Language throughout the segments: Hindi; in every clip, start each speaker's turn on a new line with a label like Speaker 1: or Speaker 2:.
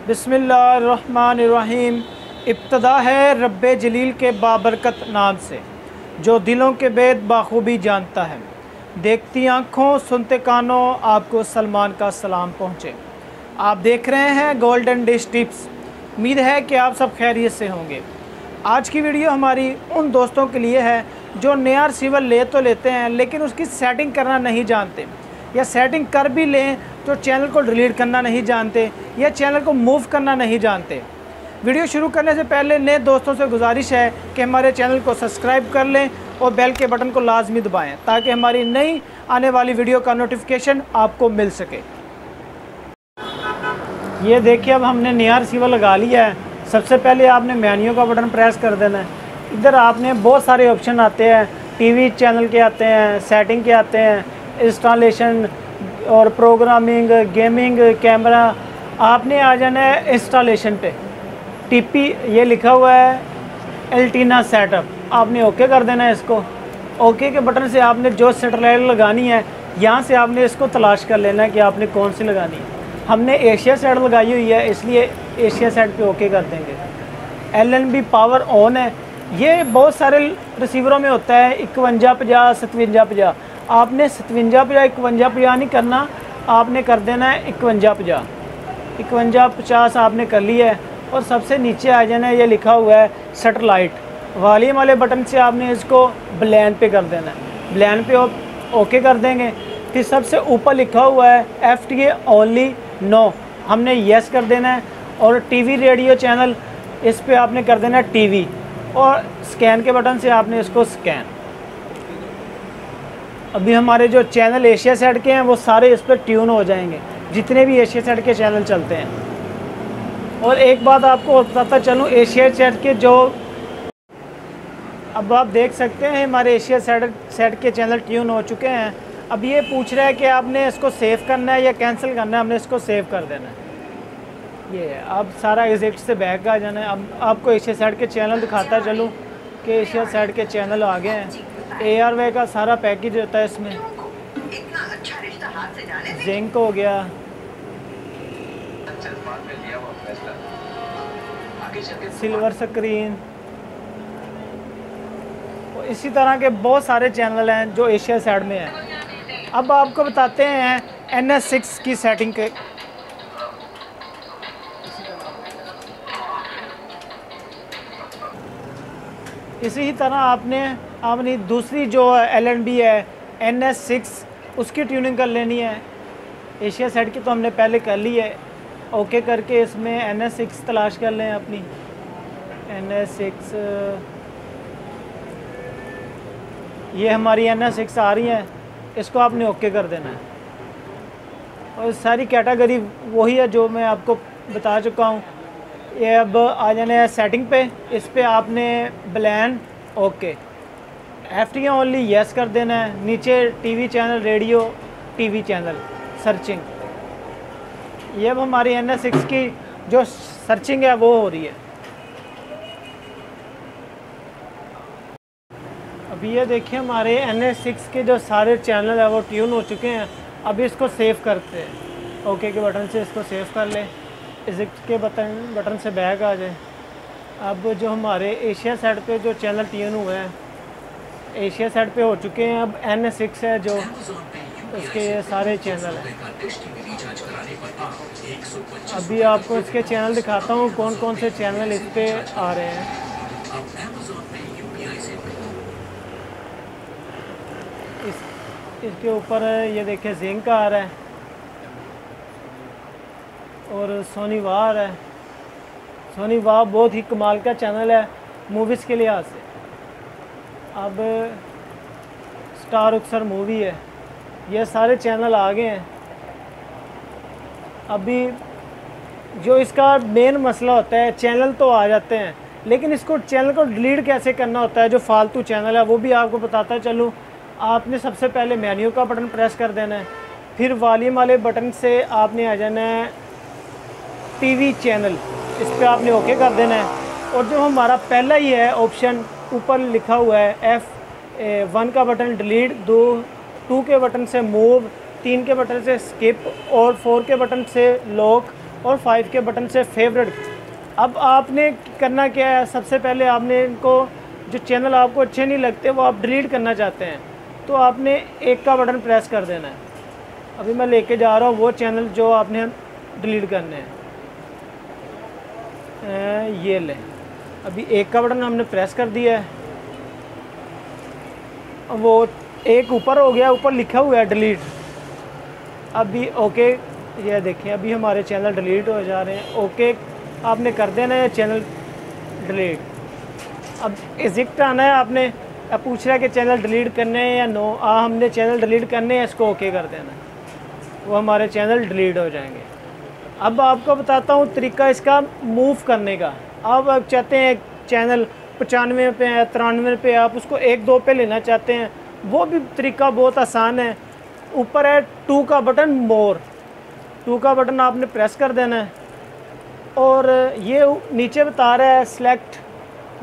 Speaker 1: बिस्मिल्लाहिर्रहमानिर्रहीम। इब्तदा है रब्बे जलील के बाबरकत नाम से, जो दिलों के भेद बाखूबी जानता है। देखती आँखों सुनते कानों आपको सलमान का सलाम पहुँचे। आप देख रहे हैं गोल्डन डिश टिप्स। उम्मीद है कि आप सब खैरियत से होंगे। आज की वीडियो हमारी उन दोस्तों के लिए है जो नया रिसीवर ले तो लेते हैं लेकिन उसकी सेटिंग करना नहीं जानते, या सेटिंग कर भी लें तो चैनल को डिलीट करना नहीं जानते, या चैनल को मूव करना नहीं जानते। वीडियो शुरू करने से पहले नए दोस्तों से गुजारिश है कि हमारे चैनल को सब्सक्राइब कर लें और बेल के बटन को लाजमी दबाएं ताकि हमारी नई आने वाली वीडियो का नोटिफिकेशन आपको मिल सके। ये देखिए, अब हमने नया रिसीवर लगा लिया है। सबसे पहले आपने मेन्यू का बटन प्रेस कर देना है। इधर आपने बहुत सारे ऑप्शन आते हैं, टीवी चैनल के आते हैं, सेटिंग के आते हैं, इंस्टॉलेशन और प्रोग्रामिंग, गेमिंग, कैमरा। आपने आ जाना है इंस्टॉलेशन पे। टीपी ये लिखा हुआ है एल्टीना सेटअप, आपने ओके कर देना है इसको। ओके के बटन से आपने जो सेटेलाइट लगानी है यहाँ से आपने इसको तलाश कर लेना है कि आपने कौन सी लगानी है। हमने एशिया सेट लगाई हुई है इसलिए एशिया सेट पे ओके कर देंगे। LNB पावर ऑन है। ये बहुत सारे रिसीवरों में होता है 51 50 57 50। आपने 57 50 51 50 नहीं करना, आपने कर देना है 51 50। 51 50 आपने कर लिया है और सबसे नीचे आ जाना है, ये लिखा हुआ है सेटेलाइट। वॉल्यूम वाले बटन से आपने इसको ब्लैन पे कर देना है। ब्लैन पे ओके कर देंगे। फिर सबसे ऊपर लिखा हुआ है FTA ओनली नो, हमने येस कर देना है। और टीवी रेडियो चैनल, इस पे आपने कर देना है टीवी, और स्कैन के बटन से आपने इसको स्कैन। अभी हमारे जो चैनल एशिया सेट के हैं वो सारे इस पर ट्यून हो जाएंगे, जितने भी एशिया सेट के चैनल चलते हैं। और एक बात आपको बताता चलूँ, एशिया सेट के जो अब आप देख सकते हैं हमारे एशिया सेट के चैनल ट्यून हो चुके हैं। अब ये पूछ रहा है कि आपने इसको सेव करना है या कैंसिल करना है। हमने इसको सेव कर देना है। ये है, अब सारा एग्जिट से बैक आ जाना है। अब आपको एशिया सेट के चैनल दिखाता चलूँ कि एशिया सेट के चैनल आ गए हैं। ARWay का सारा पैकेज होता है इसमें। जिंक हो गया, सिल्वर स्क्रीन, इसी तरह के बहुत सारे चैनल हैं जो एशिया सेट में हैं। अब आपको बताते हैं NS6 की सेटिंग के। इसी तरह आपने दूसरी जो LNB है NS6 उसकी ट्यूनिंग कर लेनी है। एशिया सेट की तो हमने पहले कर ली है। ओके करके इसमें NS6 तलाश कर लें अपनी। NS6, ये हमारी NS6 आ रही है, इसको आपने ओके कर देना है। और सारी कैटेगरी वही है जो मैं आपको बता चुका हूँ। ये अब आ जाना है सेटिंग पे, इस पे आपने ब्लैन ओके, FTA ओनली यस कर देना है। नीचे TV channel, radio, TV channel searching. ये अब हमारी NS6 की जो सर्चिंग है वो हो रही है। अभी ये देखिए हमारे NS6 के जो सारे चैनल है वो ट्यून हो चुके हैं। अभी इसको सेव करते हैं। ओके के बटन से इसको सेव कर लें। एग्जिट के बटन से बैक आ जाए। अब जो हमारे एशिया सेट पे जो चैनल ट्यून हुए हैं एशिया सेट पे हो चुके हैं। अब NS6 है जो उसके ये सारे चैनल हैं। अभी आपको इसके चैनल दिखाता हूँ कौन कौन से चैनल इस पे आ रहे हैं। इसके ऊपर ये देखिए जिंक आ रहा है और सोनी वाह आ रहा है। सोनी वाह बहुत ही कमाल का चैनल है मूवीज़ के लिहाज से। अब स्टार अक्सर मूवी है, ये सारे चैनल आ गए हैं। अभी जो इसका मेन मसला होता है, चैनल तो आ जाते हैं लेकिन इसको चैनल को डिलीट कैसे करना होता है, जो फालतू चैनल है वो भी आपको बताता चलूँ। आपने सबसे पहले मेन्यू का बटन प्रेस कर देना है, फिर वॉल्यूम वाले बटन से आपने आ जाना है टीवी चैनल, इस पर आपने ओके कर देना है। और जो हमारा पहला ही है ऑप्शन ऊपर लिखा हुआ है F1 का बटन डिलीट, 2 के बटन से मूव, 3 के बटन से स्किप और 4 के बटन से लॉक और 5 के बटन से फेवरेट। अब आपने करना क्या है, सबसे पहले आपने इनको जो चैनल आपको अच्छे नहीं लगते वो आप डिलीट करना चाहते हैं तो आपने 1 का बटन प्रेस कर देना है। अभी मैं लेके जा रहा हूँ वो चैनल जो आपने डिलीट करने हैं। ये लें, अभी 1 का बटन हमने प्रेस कर दिया है। वो एक ऊपर हो गया, ऊपर लिखा हुआ है डिलीट। अभी ओके, ये देखिए अभी हमारे चैनल डिलीट हो जा रहे हैं। ओके आपने कर देना है चैनल डिलीट। अब एग्जिट आना है आपने, अब पूछ रहा है कि चैनल डिलीट करने हैं या नो। हमने चैनल डिलीट करने हैं, इसको ओके कर देना, वो हमारे चैनल डिलीट हो जाएंगे। अब आपको बताता हूँ तरीका इसका मूव करने का। आप चाहते हैं चैनल 95 पे है, 93 पे, आप उसको 1-2 पे लेना चाहते हैं, वो भी तरीका बहुत आसान है। ऊपर है 2 का बटन, मोर 2 का बटन आपने प्रेस कर देना है और ये नीचे बता रहा है सेलेक्ट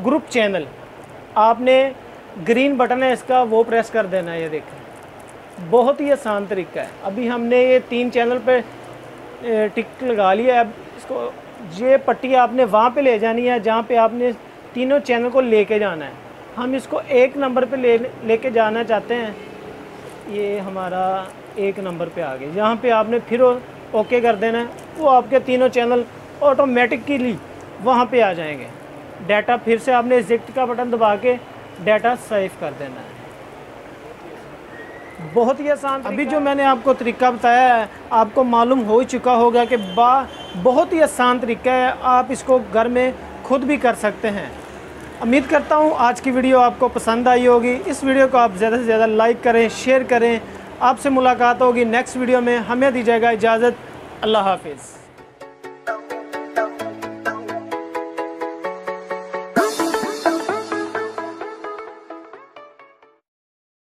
Speaker 1: ग्रुप चैनल, आपने ग्रीन बटन है इसका वो प्रेस कर देना है। ये देखें बहुत ही आसान तरीका है। अभी हमने ये 3 चैनल पे टिक लगा लिया है। अब इसको ये पट्टी आपने वहाँ पे ले जानी है जहाँ पे आपने तीनों चैनल को लेके जाना है। हम इसको 1 नंबर पे लेके जाना चाहते हैं। ये हमारा 1 नंबर पे आ गया, यहाँ पे आपने फिर ओके कर देना है, वो आपके तीनों चैनल ऑटोमेटिकली वहाँ पे आ जाएंगे। डाटा फिर से आपने एग्जिट का बटन दबा के डाटा सेव कर देना है। बहुत ही आसान। अभी जो मैंने आपको तरीका बताया है आपको मालूम हो ही चुका होगा कि बहुत ही आसान तरीका है, आप इसको घर में खुद भी कर सकते हैं। उम्मीद करता हूँ आज की वीडियो आपको पसंद आई होगी। इस वीडियो को आप ज़्यादा से ज़्यादा लाइक करें, शेयर करें। आपसे मुलाकात होगी नेक्स्ट वीडियो में। हमें दी जाएगा इजाज़त। अल्लाह हाफिज़।